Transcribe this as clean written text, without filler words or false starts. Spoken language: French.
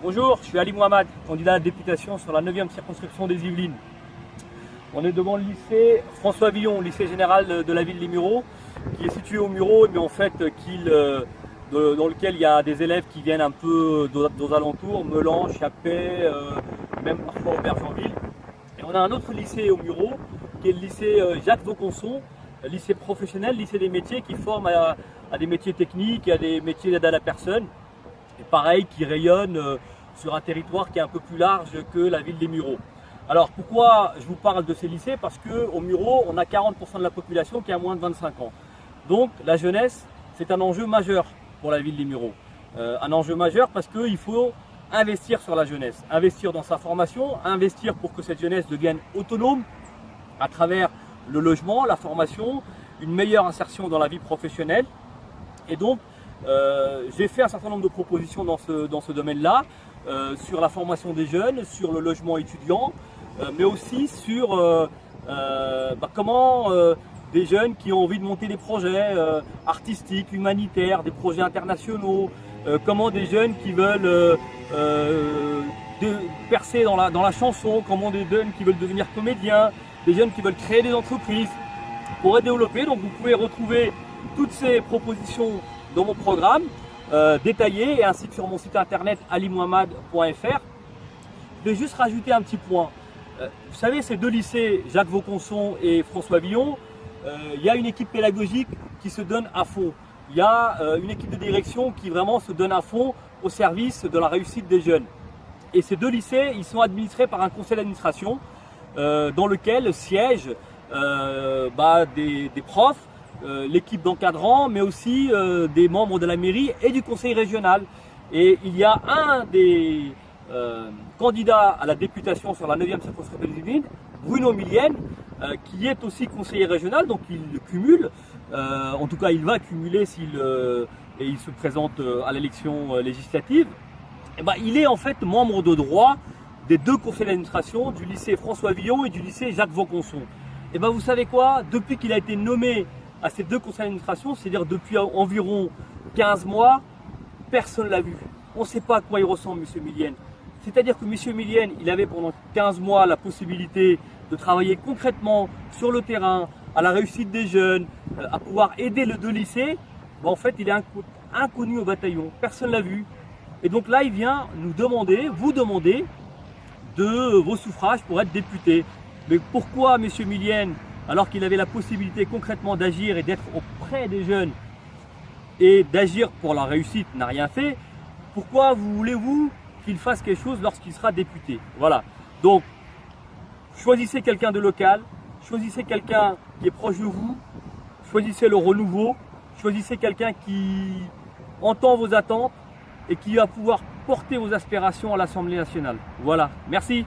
Bonjour, je suis Ali Mohamed, candidat à la députation sur la 9e circonscription des Yvelines. On est devant le lycée François Villon, lycée général de la ville des Mureaux, qui est situé au Mureaux, mais en fait dans lequel il y a des élèves qui viennent un peu aux alentours, Melan, Chappet, même parfois Aubergenville. Et on a un autre lycée au Mureaux, qui est le lycée Jacques Vaucanson, lycée professionnel, lycée des métiers, qui forme à des métiers techniques et à des métiers d'aide à la personne. Et pareil, qui rayonne sur un territoire qui est un peu plus large que la ville des Mureaux. Alors pourquoi je vous parle de ces lycées? Parce qu'au Mureaux, on a 40% de la population qui a moins de 25 ans. Donc la jeunesse, c'est un enjeu majeur pour la ville des Mureaux. Un enjeu majeur parce qu'il faut investir sur la jeunesse, investir dans sa formation, investir pour que cette jeunesse devienne autonome à travers le logement, la formation, une meilleure insertion dans la vie professionnelle. Et donc, j'ai fait un certain nombre de propositions dans ce domaine-là, sur la formation des jeunes, sur le logement étudiant, mais aussi sur comment des jeunes qui ont envie de monter des projets artistiques, humanitaires, des projets internationaux, comment des jeunes qui veulent percer dans la chanson, comment des jeunes qui veulent devenir comédiens, des jeunes qui veulent créer des entreprises, pourraient développer. Donc vous pouvez retrouver toutes ces propositions dans mon programme détaillé et ainsi que sur mon site internet alimohamed.fr. Je vais juste rajouter un petit point. Vous savez, ces deux lycées, Jacques Vaucanson et François Villon, il y a une équipe pédagogique qui se donne à fond. Il y a une équipe de direction qui vraiment se donne à fond au service de la réussite des jeunes. Et ces deux lycées, ils sont administrés par un conseil d'administration dans lequel siègent des profs, l'équipe d'encadrants, mais aussi des membres de la mairie et du conseil régional. Et il y a un des candidats à la députation sur la 9e circonscription des Yvelines, Bruno Millienne, qui est aussi conseiller régional, donc il cumule. En tout cas, il va cumuler et il se présente à l'élection législative. Et il est en fait membre de droit des deux conseils d'administration, du lycée François Villon et du lycée Jacques Vaucanson. Et vous savez quoi? Depuis qu'il a été nommé à ces deux conseils d'administration, c'est-à-dire depuis environ 15 mois, personne ne l'a vu. On ne sait pas à quoi il ressemble, M. Millienne. C'est-à-dire que M. Millienne, il avait pendant 15 mois la possibilité de travailler concrètement sur le terrain, à la réussite des jeunes, à pouvoir aider les deux lycées. En fait, il est inconnu au bataillon. Personne ne l'a vu. Et donc là, il vient nous demander, vous demander, de vos suffrages pour être député. Mais pourquoi M. Millienne, alors qu'il avait la possibilité concrètement d'agir et d'être auprès des jeunes et d'agir pour leur réussite, n'a rien fait? Pourquoi voulez-vous qu'il fasse quelque chose lorsqu'il sera député? Voilà. Donc, choisissez quelqu'un de local, choisissez quelqu'un qui est proche de vous, choisissez le renouveau, choisissez quelqu'un qui entend vos attentes et qui va pouvoir porter vos aspirations à l'Assemblée nationale. Voilà. Merci.